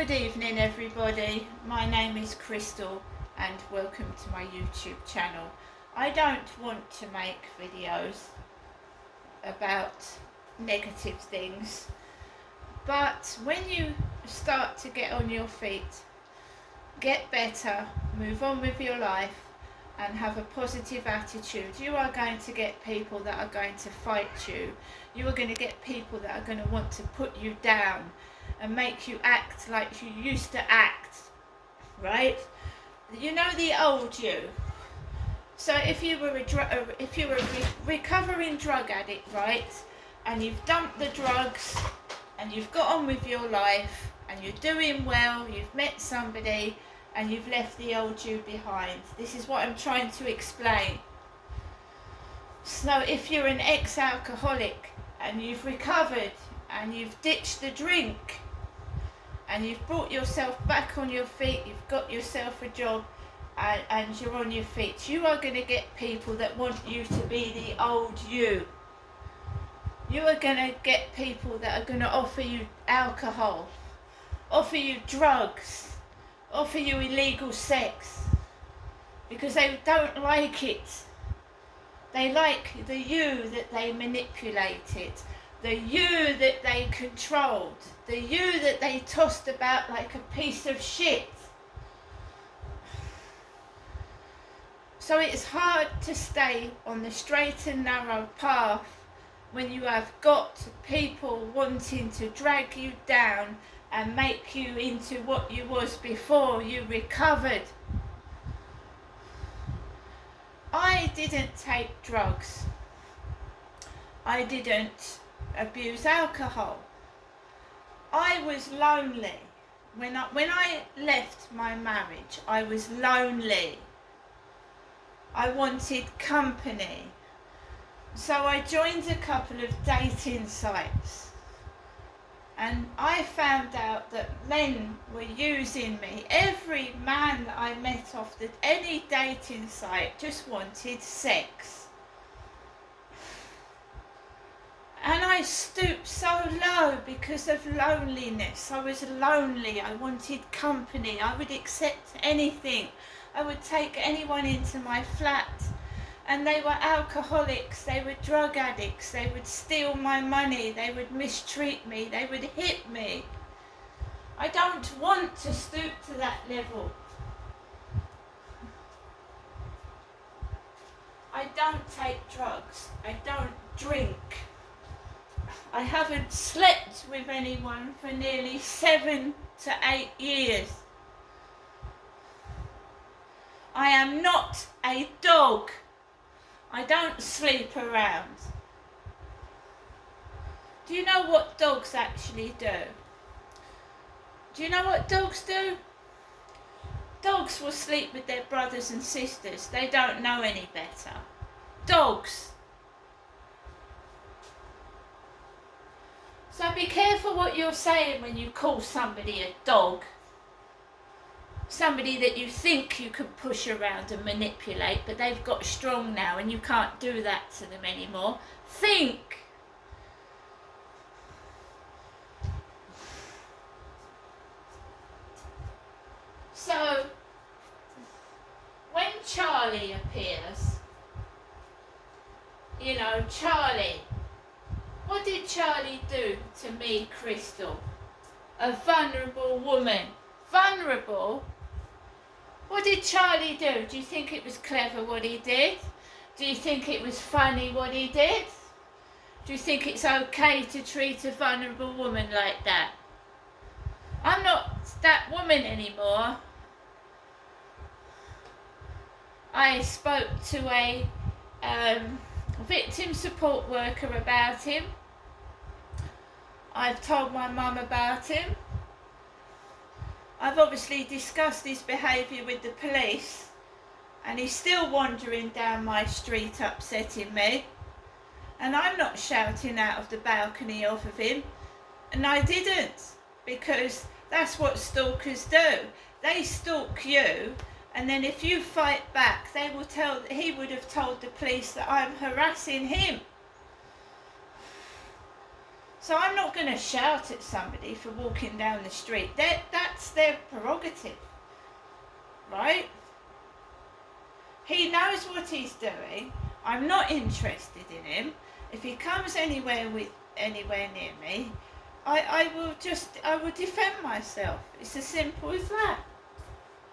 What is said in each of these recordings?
Good evening everybody, my name is Crystal and welcome to my YouTube channel. I don't want to make videos about negative things, but when you start to get on your feet, get better, move on with your life and have a positive attitude, you are going to get people that are going to fight you. You are going to get people that are going to want to put you down and make you act like you used to act, right? You know, the old you. So if you were a recovering drug addict, right, and you've dumped the drugs and you've got on with your life and you're doing well, you've met somebody and you've left the old you behind. This is what I'm trying to explain. So if you're an ex-alcoholic and you've recovered and you've ditched the drink and you've brought yourself back on your feet, you've got yourself a job and you're on your feet, you are going to get people that want you to be the old you. You are going to get people that are going to offer you alcohol, offer you drugs, offer you illegal sex, because they don't like it. They like the you that they manipulated, the you that they controlled, the you that they tossed about like a piece of shit. So it's hard to stay on the straight and narrow path when you have got people wanting to drag you down and make you into what you was before you recovered. I didn't take drugs. I didn't abuse alcohol. I was lonely. When I left my marriage, I was lonely. I wanted company. So I joined a couple of dating sites. And I found out that men were using me. Every man that I met off any dating site just wanted sex. And I stooped so low because of loneliness. I was lonely. I wanted company. I would accept anything. I would take anyone into my flat. And they were alcoholics, they were drug addicts, they would steal my money, they would mistreat me, they would hit me. I don't want to stoop to that level. I don't take drugs, I don't drink. I haven't slept with anyone for nearly 7 to 8 years. I am not a dog. I don't sleep around. Do you know what dogs actually do? Do you know what dogs do? Dogs will sleep with their brothers and sisters. They don't know any better. Dogs. So be careful what you're saying when you call somebody a dog. Somebody that you think you can push around and manipulate, but they've got strong now and you can't do that to them anymore. Think. So, when Charlie appears, you know, Charlie, what did Charlie do to me, Crystal? A vulnerable woman. Vulnerable? What did Charlie do? Do you think it was clever what he did? Do you think it was funny what he did? Do you think it's okay to treat a vulnerable woman like that? I'm not that woman anymore. I spoke to a victim support worker about him. I've told my mum about him. I've obviously discussed his behaviour with the police and he's still wandering down my street upsetting me, and I'm not shouting out of the balcony off of him, and I didn't, because that's what stalkers do. They stalk you and then if you fight back he would have told the police that I'm harassing him. So I'm not going to shout at somebody for walking down the street. That's their prerogative, right? He knows what he's doing. I'm not interested in him. If he comes anywhere near me, I will defend myself. It's as simple as that.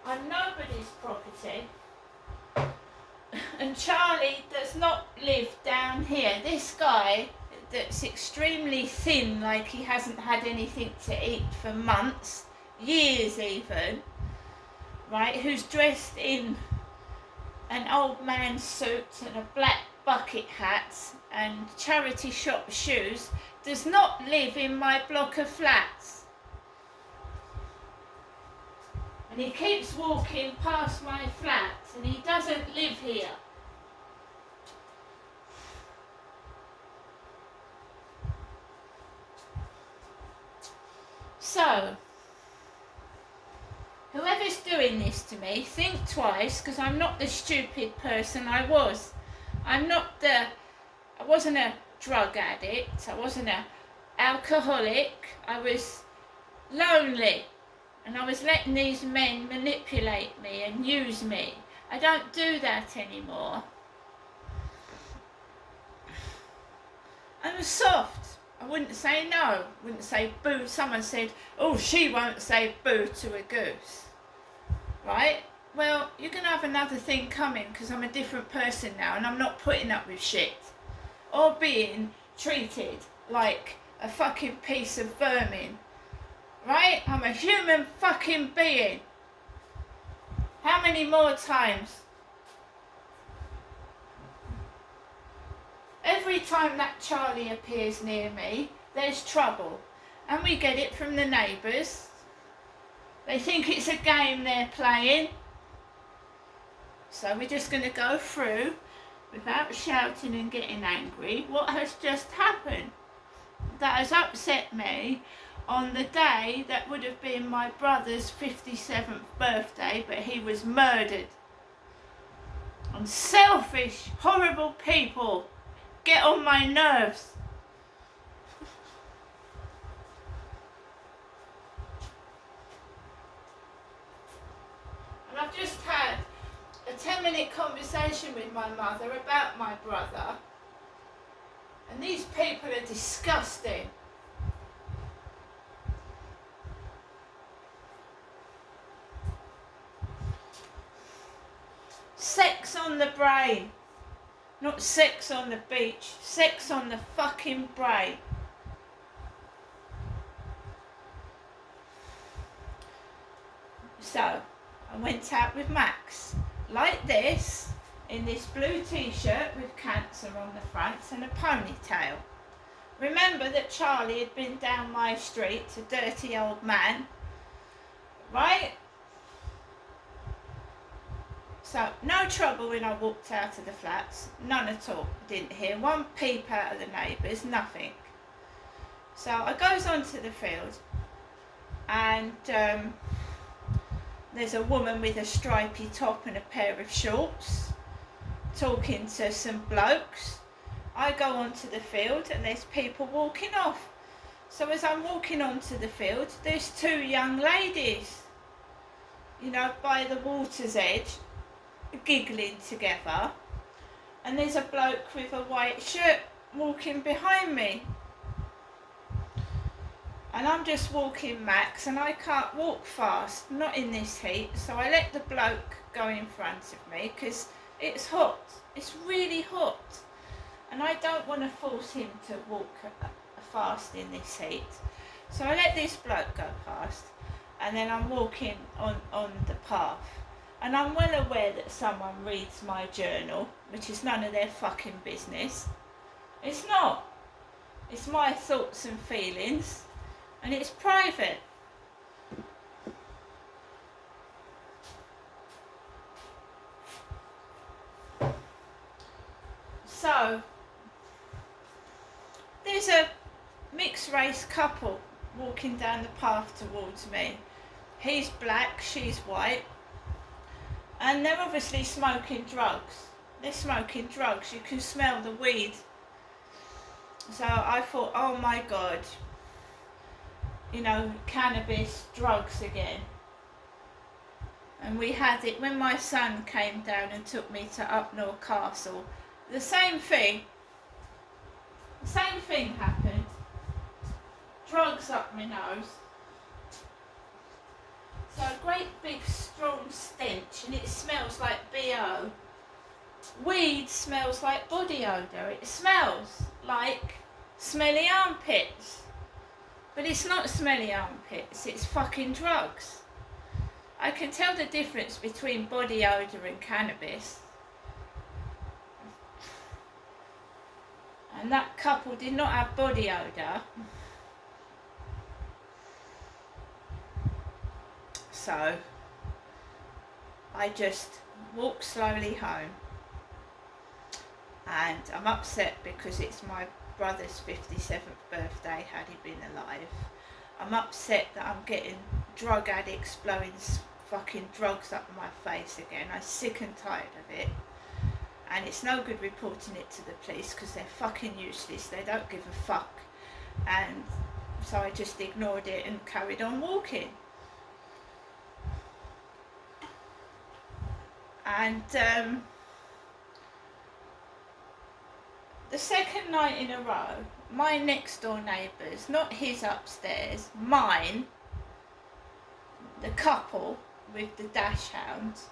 I'm nobody's property. And Charlie does not live down here. This guy that's extremely thin, like he hasn't had anything to eat for months, years even, right, who's dressed in an old man's suit and a black bucket hat and charity shop shoes, does not live in my block of flats. And he keeps walking past my flat and he doesn't live here. So, whoever's doing this to me, think twice, because I'm not the stupid person I was. I wasn't a drug addict, I wasn't an alcoholic, I was lonely. And I was letting these men manipulate me and use me. I don't do that anymore. I was soft. I wouldn't say no. Wouldn't say boo. Someone said, oh, she won't say boo to a goose. Right? Well, you're going to have another thing coming because I'm a different person now and I'm not putting up with shit. Or being treated like a fucking piece of vermin. Right? I'm a human fucking being. How many more times? Every time that Charlie appears near me, there's trouble. And we get it from the neighbours. They think it's a game they're playing. So we're just going to go through, without shouting and getting angry, what has just happened. That has upset me on the day that would have been my brother's 57th birthday, but he was murdered. And selfish, horrible people get on my nerves. And I've just had a 10-minute conversation with my mother about my brother, and these people are disgusting. Sex on the brain. Not sex on the beach. Sex on the fucking brain. So, I went out with Max. Like this, in this blue t-shirt with cancer on the front and a ponytail. Remember that Charlie had been down my street, a dirty old man. Right? So, no trouble when I walked out of the flats, none at all. Didn't hear one peep out of the neighbours, nothing. So I goes onto the field and there's a woman with a stripy top and a pair of shorts talking to some blokes. I go onto the field and there's people walking off. So as I'm walking onto the field, there's two young ladies, you know, by the water's edge, giggling together, and there's a bloke with a white shirt walking behind me, and I'm just walking Max and I can't walk fast, not in this heat, so I let the bloke go in front of me because it's hot, it's really hot, and I don't want to force him to walk fast in this heat, so I let this bloke go past, and then I'm walking on the path. And I'm well aware that someone reads my journal, which is none of their fucking business. It's not. It's my thoughts and feelings, and it's private. So, there's a mixed race couple walking down the path towards me. He's black, she's white. And they're obviously smoking drugs. They're smoking drugs. You can smell the weed So I thought, oh my God, you know, cannabis, drugs again. And we had it when my son came down and took me to Upnor Castle. The same thing happened. Drugs up my nose. So a great big strong stench, and it smells like BO. Weed smells like body odour. It smells like smelly armpits. But it's not smelly armpits, it's fucking drugs. I can tell the difference between body odour and cannabis. And that couple did not have body odour. So I just walked slowly home. And I'm upset because it's my brother's 57th birthday, had he been alive. I'm upset that I'm getting drug addicts blowing fucking drugs up my face again. I'm sick and tired of it. And it's no good reporting it to the police because they're fucking useless. They don't give a fuck. And so I just ignored it and carried on walking. And the second night in a row, my next door neighbours, not his upstairs, mine, the couple with the dash hounds,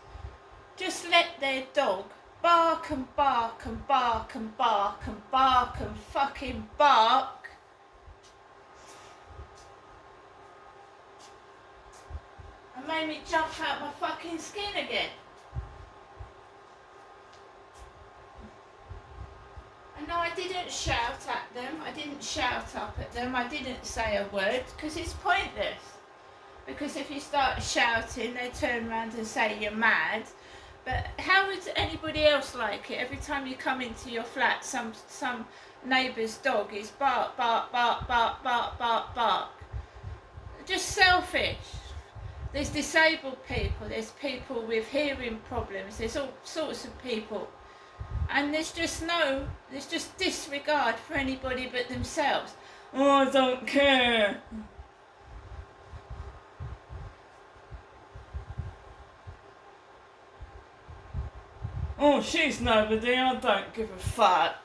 just let their dog bark and bark and bark and bark and bark and fucking bark. And made me jump out my fucking skin again. And no, I didn't shout at them, I didn't shout up at them, I didn't say a word, because it's pointless. Because if you start shouting, they turn around and say you're mad. But how would anybody else like it? Every time you come into your flat, some neighbour's dog is bark, bark, bark, bark, bark, bark, bark. Just selfish. There's disabled people, there's people with hearing problems, there's all sorts of people. And there's just disregard for anybody but themselves. Oh, I don't care. Oh, she's nobody, I don't give a fuck.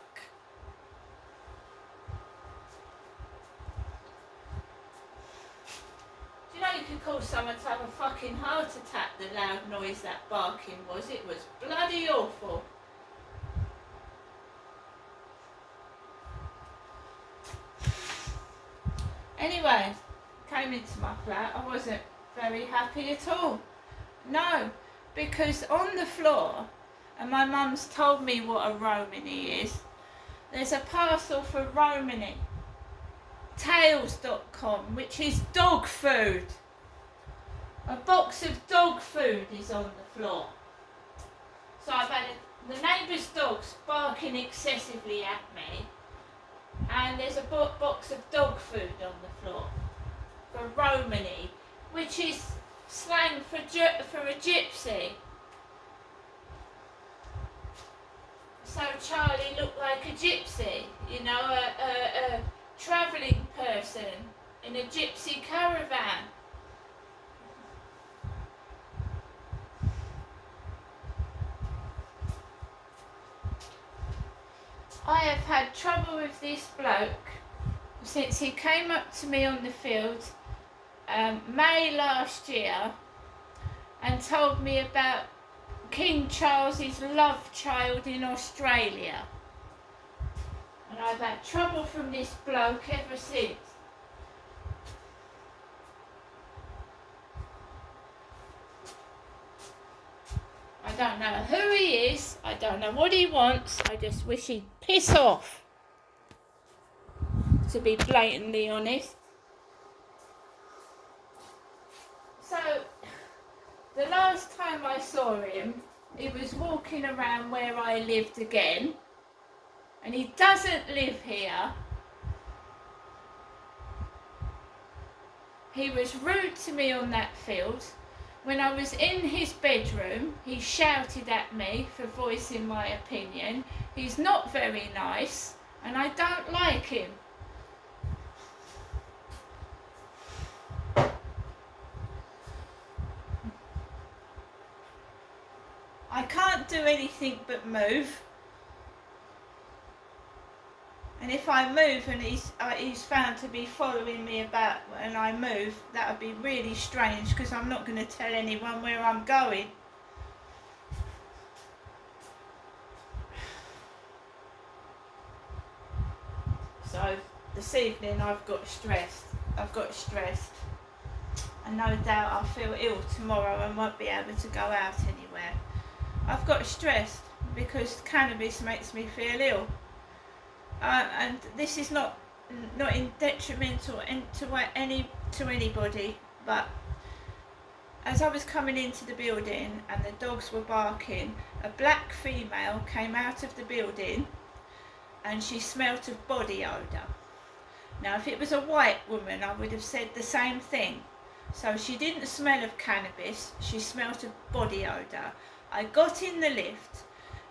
Do you know you could cause someone to have a fucking heart attack, the loud noise that barking was? It was bloody awful. Anyway, came into my flat, I wasn't very happy at all. No, because on the floor, and my mum's told me what a Romany is, there's a parcel for Romany, tails.com, which is dog food. A box of dog food is on the floor. So I've had the neighbour's dogs barking excessively at me, and there's a box of dog food on the floor for Romany, which is slang for a gypsy. So Charlie looked like a gypsy, you know, a travelling person in a gypsy caravan. I have had trouble with this bloke since he came up to me on the field May last year and told me about King Charles's love child in Australia. And I've had trouble from this bloke ever since. I don't know who he is, I don't know what he wants, I just wish he'd piss off, to be blatantly honest. So, the last time I saw him, he was walking around where I lived again, and he doesn't live here. He was rude to me on that field. When I was in his bedroom, he shouted at me for voicing my opinion. He's not very nice. and I don't like him. I can't do anything but move. And if I move and he's found to be following me about and I move, that would be really strange, because I'm not going to tell anyone where I'm going. So this evening I've got stressed. And no doubt I'll feel ill tomorrow and won't be able to go out anywhere. I've got stressed because cannabis makes me feel ill. And this is not in detrimental to anybody, but as I was coming into the building and the dogs were barking, a black female came out of the building and she smelt of body odour. Now if it was a white woman I would have said the same thing. So she didn't smell of cannabis, she smelt of body odour. I got in the lift,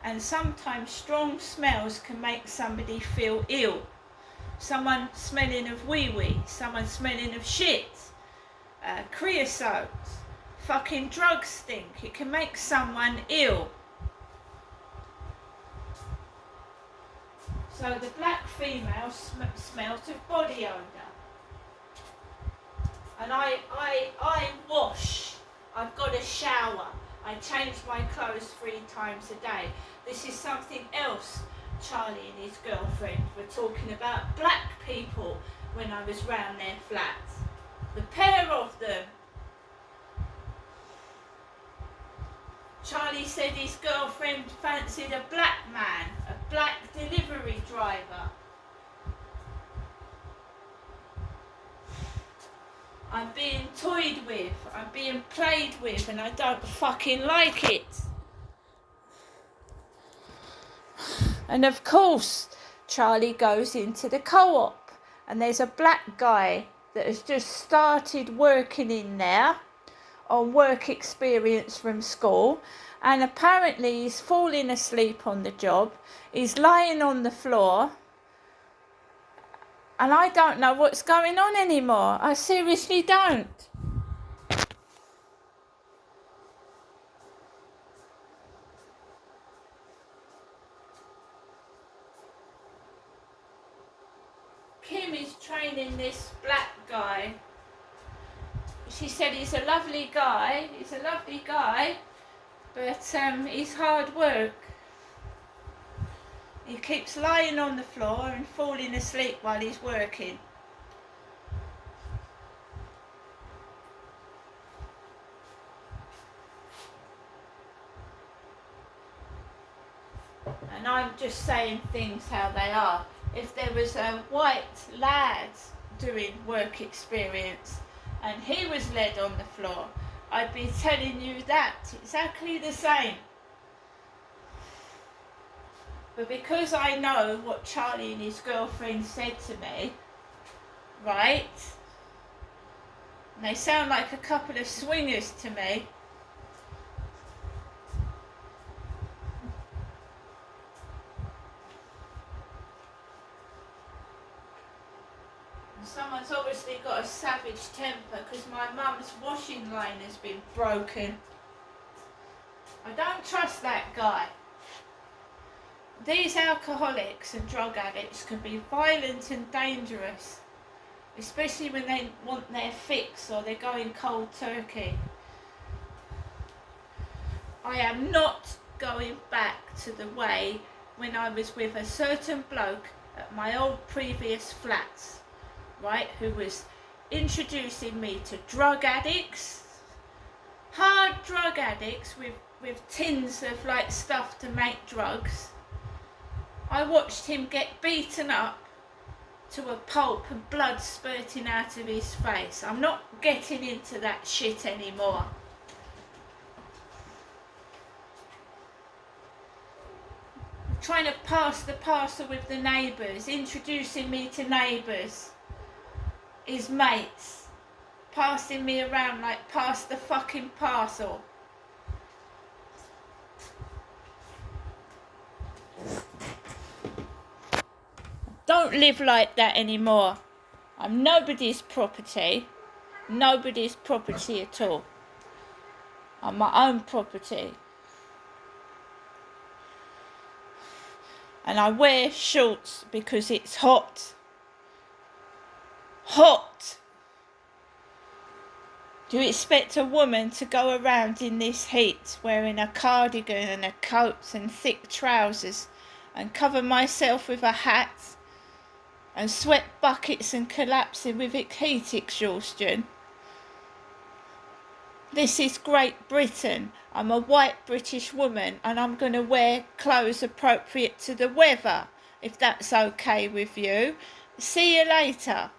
and sometimes strong smells can make somebody feel ill. Someone smelling of wee-wee, someone smelling of shit, creosote, fucking drug stink. It can make someone ill. So the black female smelt of body odour. And I wash. I've got a shower. I change my clothes 3 times a day. This is something else Charlie and his girlfriend were talking about black people when I was round their flats. The pair of them. Charlie said his girlfriend fancied a black man, a black delivery driver. I'm being toyed with, I'm being played with, and I don't fucking like it. And of course, Charlie goes into the co-op, and there's a black guy that has just started working in there on work experience from school, and apparently he's falling asleep on the job. He's lying on the floor. And I don't know what's going on anymore. I seriously don't. Kim is training this black guy. She said he's a lovely guy. But he's hard work. He keeps lying on the floor and falling asleep while he's working. And I'm just saying things how they are. If there was a white lad doing work experience and he was led on the floor, I'd be telling you that exactly the same. But because I know what Charlie and his girlfriend said to me, right? And they sound like a couple of swingers to me. And someone's obviously got a savage temper because my mum's washing line has been broken. I don't trust that guy. These alcoholics and drug addicts can be violent and dangerous, especially when they want their fix or they're going cold turkey. I am not going back to the way when I was with a certain bloke at my old previous flats, right, who was introducing me to drug addicts, hard drug addicts with tins of like stuff to make drugs. I watched him get beaten up to a pulp and blood spurting out of his face. I'm not getting into that shit anymore. Trying to pass the parcel with the neighbours, introducing me to neighbours, his mates, passing me around like pass the fucking parcel. Don't live like that anymore. I'm nobody's property. Nobody's property at all. I'm my own property. And I wear shorts because it's hot. Hot! Do you expect a woman to go around in this heat wearing a cardigan and a coat and thick trousers and cover myself with a hat and sweat buckets and collapsing with heat exhaustion? This is Great Britain. I'm a white British woman and I'm going to wear clothes appropriate to the weather, if that's okay with you. See you later.